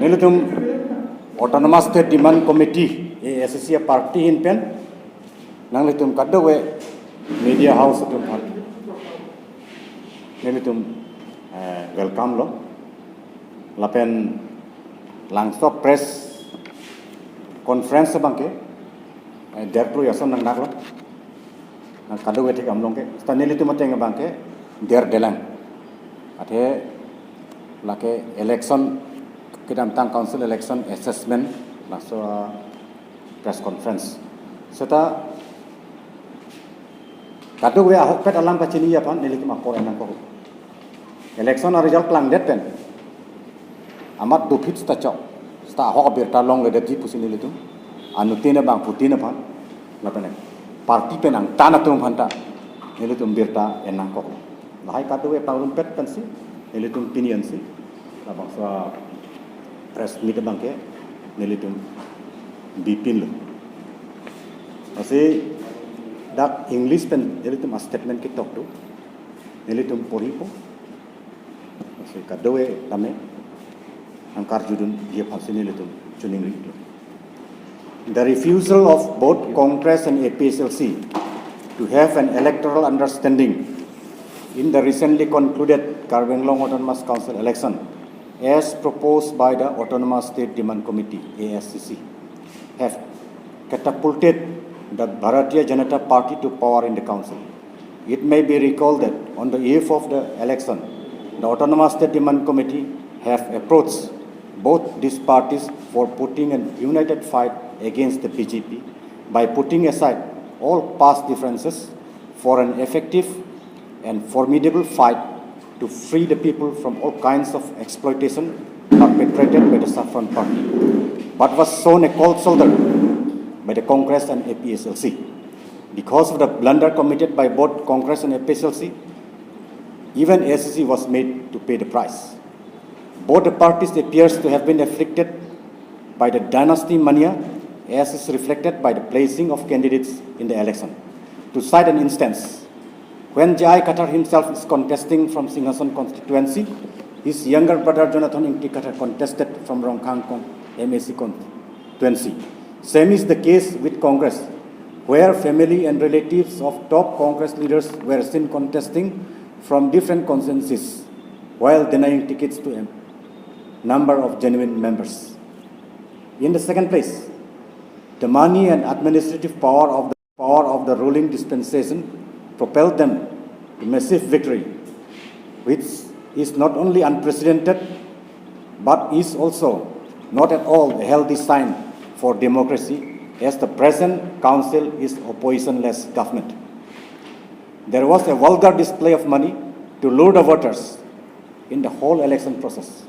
Nilitum Autonomous State Demand Committee, ASDC party in pen, Nanglitum Kadawe, Media House of Party. Nilitum welcome lo. Lapen langsok press conference bangke, derpru yason nang naklo. Nang kadawe tik amlongke. Sta nilitum mateng bangke, der delang. Ate lake election kita tentang council election assessment langsung press conference. Serta kado gue ahok pet alam kacini ya pan nilai kemako enang kok. Election result lang deten. Amat dupit sta cok. Sta ahok berta long le deti pusi nilai tu. Anutina bang putina pan. Lapan parti penang tanah tu phanta. Nilai tu berta enang kok. Lahai kado gue paulun pet kan si. Nilai tu opinion si. Labang sa press meet bangke nilitum bipin lo. Masih dak English pen nilitum a statement kita tu nilitum poripo. Masih kadoe tame angkar judun dia pasti nilitum cuning rindu. The refusal of both Congress and APHLC to have an electoral understanding in the recently concluded Karbenglong Autonomous Council election as proposed by the Autonomous State Demand Committee, ASDC, have catapulted the Bharatiya Janata Party to power in the council. It may be recalled that on the eve of the election, the Autonomous State Demand Committee have approached both these parties for putting a united fight against the BJP by putting aside all past differences for an effective and formidable fight to free the people from all kinds of exploitation perpetrated by the Saffron Party, but was shown a cold shoulder by the Congress and APHLC. Because of the blunder committed by both Congress and APHLC, even ASDC was made to pay the price. Both the parties appears to have been afflicted by the dynasty mania, as is reflected by the placing of candidates in the election. To cite an instance, when Jai Qatar himself is contesting from Singhasan constituency, his younger brother Jonathan Inti Qatar contested from Rongkhang MAC constituency. Same is the case with Congress, where family and relatives of top Congress leaders were seen contesting from different consensus, while denying tickets to a number of genuine members. In the second place, the money and administrative power of the ruling dispensation propelled them to massive victory, which is not only unprecedented, but is also not at all a healthy sign for democracy, as the present council is oppositionless government. There was a vulgar display of money to lure the voters in the whole election process.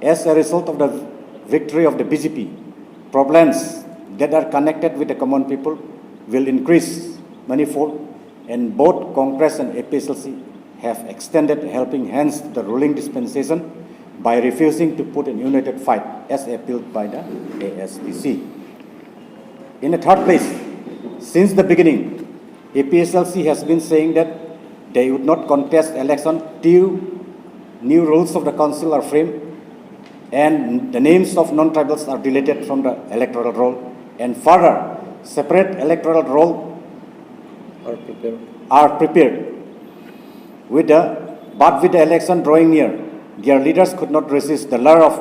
As a result of the victory of the BJP, problems that are connected with the common people will increase manifold, and both Congress and APHLC have extended helping hands to the ruling dispensation by refusing to put a united fight as appealed by the ASDC. In the third place, since the beginning, APHLC has been saying that they would not contest election till new rules of the council are framed and the names of non-tribals are deleted from the electoral roll, and further, separate electoral roll are prepared. But with the election drawing near, their leaders could not resist the lure of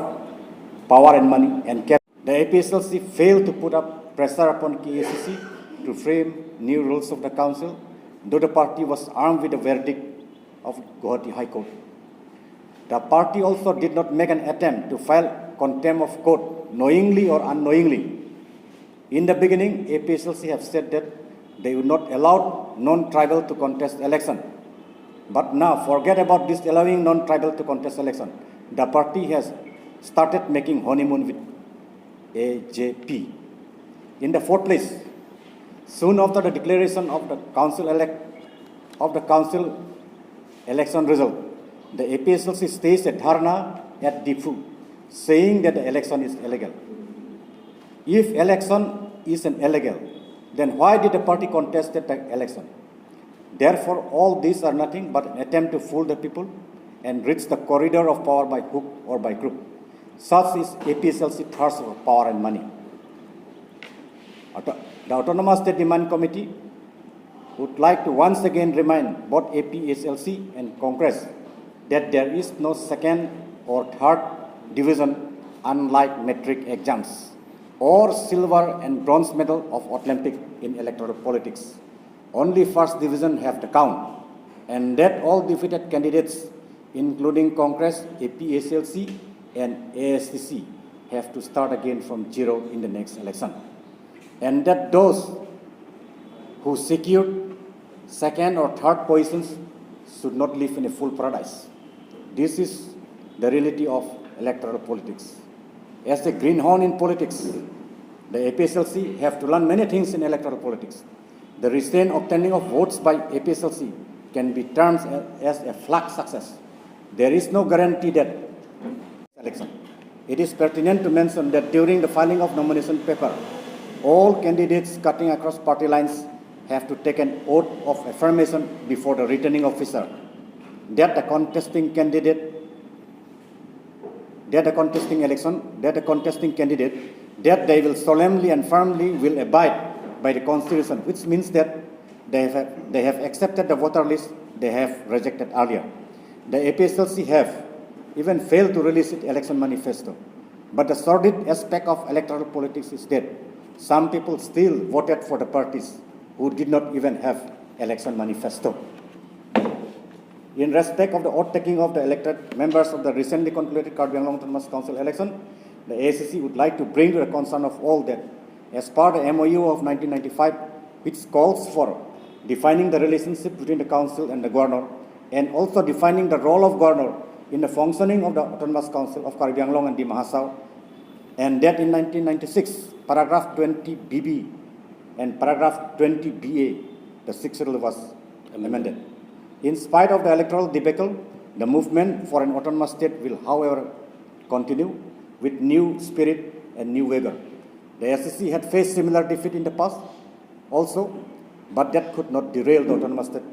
power and money, and kept the APHLC failed to put up pressure upon KACC to frame new rules of the council, though the party was armed with the verdict of Guwahati High Court. The party also did not make an attempt to file contempt of court knowingly or unknowingly. In the beginning, APHLC have said that they would not allow non-tribal to contest election. But now, forget about this allowing non-tribal to contest election. The party has started making honeymoon with AJP. In the fourth place, soon after the declaration of the council election result, the APHLC staged a dharna at Difu, saying that the election is illegal. If election is an illegal, then why did the party contest the election? Therefore, all these are nothing but an attempt to fool the people and reach the corridor of power by hook or by crook. Such is APHLC thirst for power and money. The Autonomous State Demand Committee would like to once again remind both APHLC and Congress that there is no second or third division unlike metric exams or silver and bronze medal of Olympic in electoral politics. Only first division have to count, and that all defeated candidates, including Congress, APHLC, and ASDC, have to start again from zero in the next election. And that those who secured second or third positions should not live in a full paradise. This is the reality of electoral politics. As a greenhorn in politics, the APHLC have to learn many things in electoral politics. The recent obtaining of votes by APHLC can be termed as a flag success. There is no guarantee that election. It is pertinent to mention that during the filing of nomination paper, all candidates cutting across party lines have to take an oath of affirmation before the returning officer that the contesting candidate, that they will solemnly and firmly will abide by the Constitution, which means that they have accepted the voter list they have rejected earlier. The APHLC have even failed to release its election manifesto. But the sordid aspect of electoral politics is that some people still voted for the parties who did not even have election manifesto. In respect of the oath taking of the elected members of the recently concluded Karbi Anglong Autonomous Council election, the ASDC would like to bring to the concern of all that, as per the MOU of 1995, which calls for defining the relationship between the council and the governor, and also defining the role of governor in the functioning of the Autonomous Council of Karbi Anglong and Di Mahasau, and that in 1996, paragraph 20 BB and paragraph 20 BA, the sixth rule was amended. In spite of the electoral debacle, the movement for an autonomous state will, however, continue with new spirit and new vigor. The ASDC had faced similar defeat in the past also, but that could not derail the autonomous state.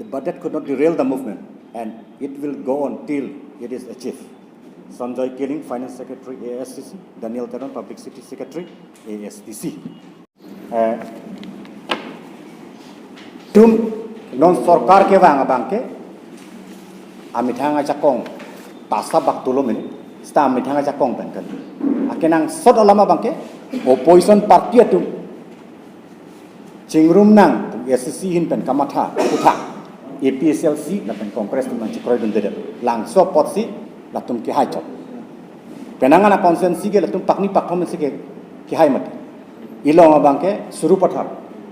But that could not derail the movement, and it will go on till it is achieved. Sanjoy Keling, Finance Secretary, ASDC. Daniel Teron, Public Security Secretary, ASDC. Tum non sorkar ke wang abangke, amitanga cakong tasa bak tulom ini, sta amitanga cakong bangkan. Akenang sod alama bangke, opposition party atum, cingrum nang ASDC hin pen kamatha utha, APHLC lapen Kongres tu manci kroy dundere, langso potsi latum kehei chop. Penangan konsensi ke latum pakni pakthom si ke kehei mati. Ilong abangke suru pathar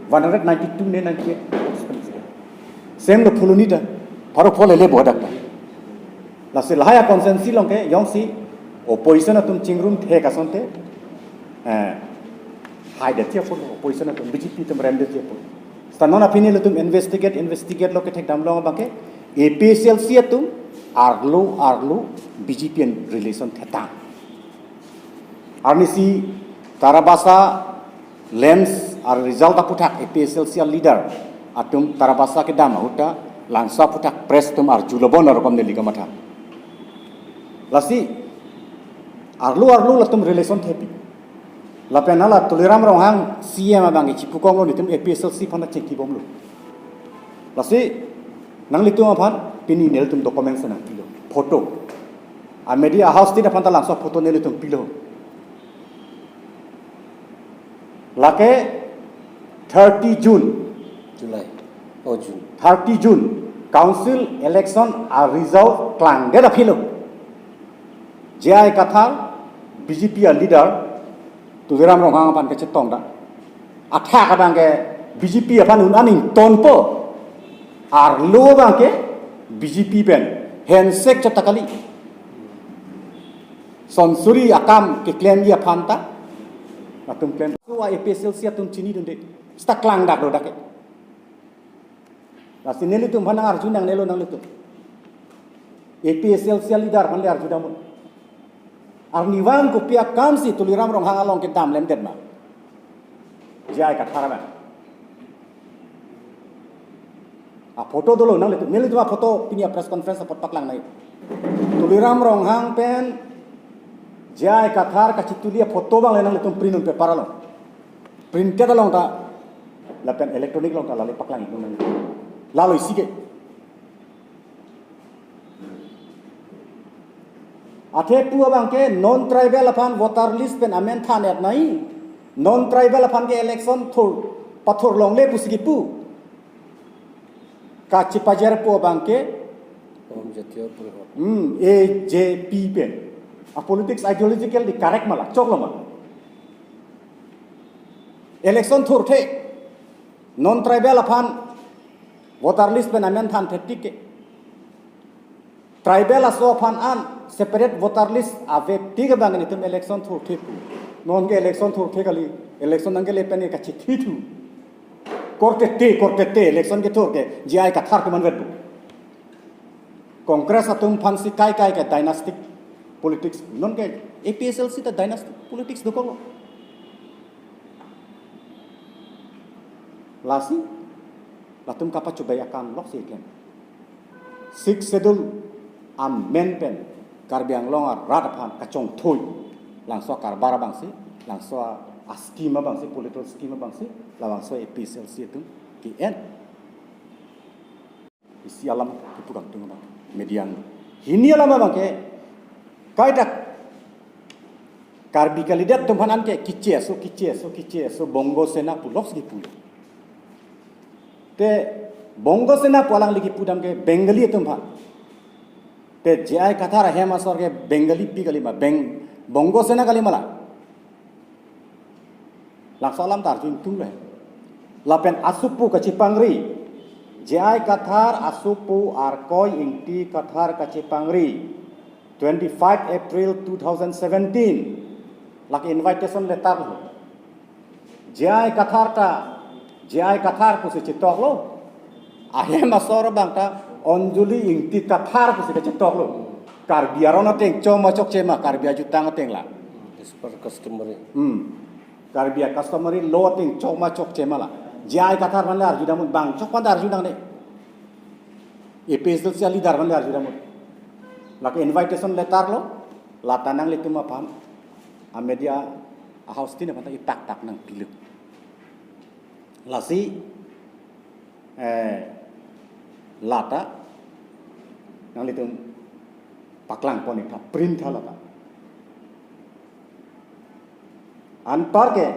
192 ne 98. Same lo fulunita, paro pole le bodak. La silahaya konsensi longke yong si opposition atum cingrum the kasonte, hai de tia full opposition atum BJP tum rem de tia full. Stanon apini latum investigate lo ke thek dam long abangke APHLC atum arlo BJP and relation theta. Arnisi Tarabasa Lems are result of putak APHLC leader atum Tarabasa ke dama huta langsa putak press tum arjulobon rokom ne liga matha. Lasi arlo latum relation thepi. Lapenala tuliram rohang CM abang chipukong lo nitum APHLC phana cheki bomlo. Lasi nang litum aphan pini nel tum documents na pilo photo. A media house ti aphan ta langsa photo nel tum pilo. Lake 30 July, 30 June, council election are resolved klang de philo. Jai kathal BJP leader tu viram rohang pan ke chetong da. Atha kadang ke BJP apan unaning tonpo arlo bang ke BJP pen handshake chatakali. Sonsuri akam ke claim dia phanta. Atum claim so APHLC atum chini dunde sta klang dak do dak. Lasi neli tum bhanang arjun nang nelo nang litum. APHLC leader bhanle arjun damun. Arniwan ko pia kamsi tuliram rong hang along ke dam lem det ma. Jai ka tharaban. A photo dolo nang litum neli tum photo pinia press conference apot paklang nai. Tu Buliram rong hang pen jai kathar kachitulia foto bang lenang letum print pe paralo printed along ta la pen electronic long ta la le paklang itu nang lalu isike athe pu bang ke non tribal aphan voter list pen amen than et nai non tribal aphan ke election thor pathor long le pusiki pu ka chipajar pu bang ke AJP pen a politics ideological di correct mala chok lama election thur the non tribal aphan voter list pen amen than thetik ke tribal aso aphan an separate voter list ave tiga bang ni tum election thur the non ke election thur the kali election nang ke le pen ka chithi thu korte te election ke thur ke jai ka thar ke man vedu Congress atum fancy kai ke dynastic politics non ke APHLC ta dynastic politics do ko lasi latum kapa coba akan lok si ken 6 schedule men pen karbiang longa radaphan kacong thoi langso karbara bangsi langso schema bangsi political schema bangsi lawangso APHLC itu ki en isi alam itu kan tunggu median hini alam bangke kaita karbi kalidat tumpanan ke kiche so bongo sena pulos di pulo te bongo sena pulang lagi pudam ke bengali tumpan te jai kathara hema sor ke bengali pi kali ma bongo sena kali mala laksalam tarjun tung le lapen asupu kacipangri jai kathar asupu arkoi ingti kathar kacipangri 25 April 2017 laki invitation letter lo jai kathar pusi citok lo ahe masor bang ta onjuli ingti kathar pusi citok lo karbiarona teng choma chok chema karbia jutang teng la per customary karbia customary lo teng choma chok chema la jai kathar man lar judamun bang chok pan dar judang ne APHLC ali dar man lar judamun laki invitation letter lo latanang litum apam a media a house tin apa tak nang pilu lasi lata nang litum paklang poni ka print hala ta anpar ke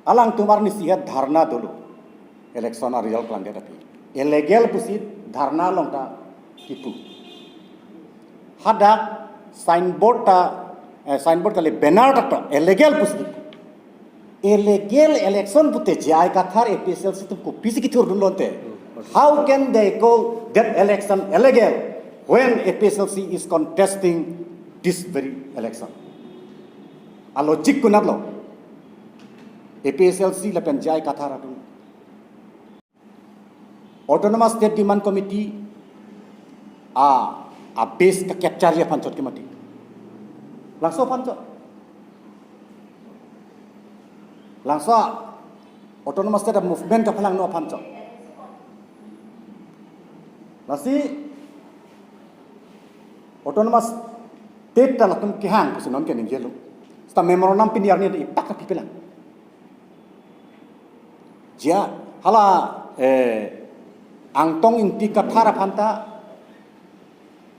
alang tumar ni sihat dharna dulu election a result plan data illegal pusi dharna longta kipu hada signboard kali banner ta illegal pusi illegal election pute jai kathar APHLC tum ko pisi ki thur dunlonte how can they call that election illegal when APHLC is contesting this very election a logic kunarlo APHLC la pen jai kathar atu autonomous state demand committee a base ka capture ya pancot ke mati langso pancot langso autonomous state movement ka phalang no pancot lasi autonomous state ta latum ki hang pusinon ke ning jelo sta memorandum piniar ni ipak ka pipelang ja hala angtong inti kathara phanta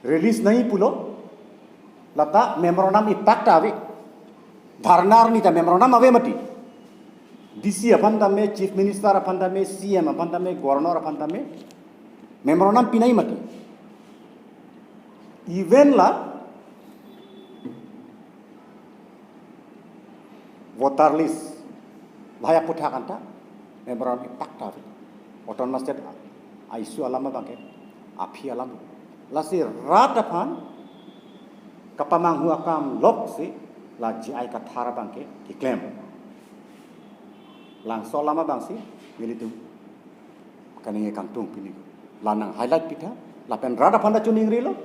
release nahi pulo lata memorandum ipak ta ave dharnar ni ta memorandum ave mati DC aphanta me chief minister aphanta me CM aphanta me governor aphanta me memorandum pinai mati even la voter list bhaya putha kanta memorandum ipak ta ave autonomous state aisu alama bangke api alam lasi rat aphan kapamang huakam lok si la jai kathara bangke claim lang so lama bangsi militu kaninge kangtung pini lanang highlight pitha lapen rat aphan da chuning rilo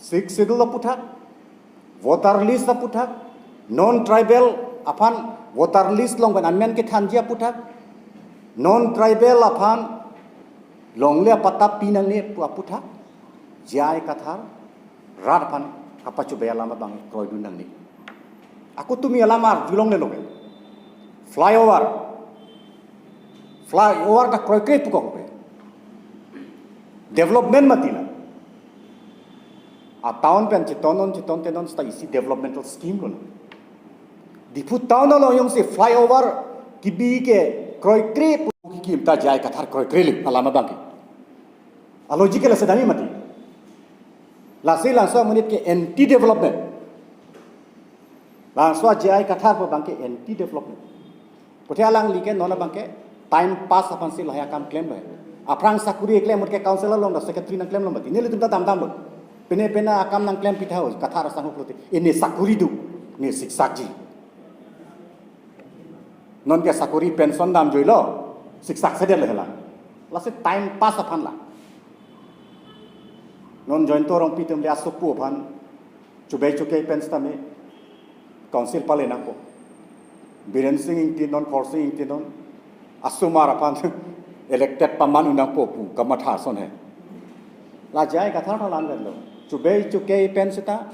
6 schedule putha voter list putha non tribal aphan voter list long ban ammen ke thanjia putha non tribal aphan longle patap pinang ne putha jai kathar rat pan kapacu be alama bang kroi dundang ni aku tu mi alamar julong le loke flyover ka kroi ke pukok be development matila a town pen chiton tenon sta isi developmental scheme lo di pu town lo yong se flyover kibi ke kroi kre ki imta jai kathar kroi kre le alama bang ke logical sedami mati lasi langsung menit ke anti development langsung jai kathar po bangke anti development putia lang like nona bangke time pass apan si lahya kam claim ba aprang sakuri claim mut ke councilor long da secretary nang claim long mati nele tumta dam lo pena akam nang claim pitha ho kathar sang prote ini sakuri du ni siksak ji non ke sakuri pension dam joilo siksak sedel hela lasi time pass apan la non join torong pitum le asupu pan chubai chukai penstame council pale nako biren sing inti non forcing inti non asumar pan elected paman unang popu kamatha son hai la jai katha tha lan lo chubai chukai pensta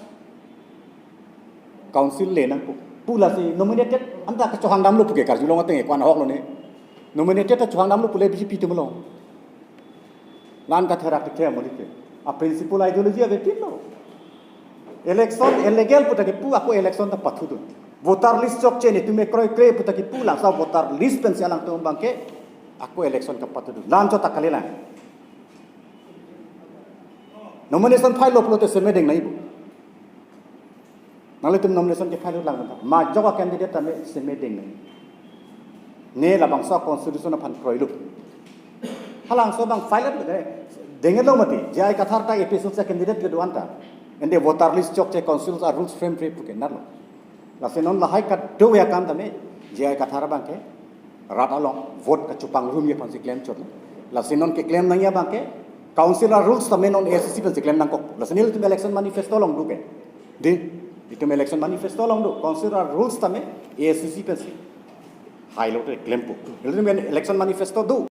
council le nako pula si nominated anta ka chohang dam lo puke kar julong ateng kwan hok lo ne nominated ta chohang dam lo pule BJP tum lo lan ka thara ke molite a principal ideology ave pillo election illegal putaki pu aku election ta pathudu voter list chok cheni tume kroi kre putaki pu lang sa voter list pen sialang tu bangke aku election ka pathudu lan cho takalila nomination file lo plote semedeng nai bu nale tum nomination ke file lang ma joga candidate tame semedeng nai ne la bangsa constitution phan kroi lu halang so bang file le dengen lo mati jai kathar ta APHLC candidate ke duanta ende voter list chok che councils are rules frame free puke nalo la senon la hai ka do ya kam tame jai kathar bangke rat along vote ka chupang room ye phan si claim chot la senon ke claim nang ya bangke council are rules tame non ASDC phan si claim nang ko la senil tum election manifesto long du ke de itum election manifesto long du council are rules tame ASDC phan si high lo claim pu election manifesto du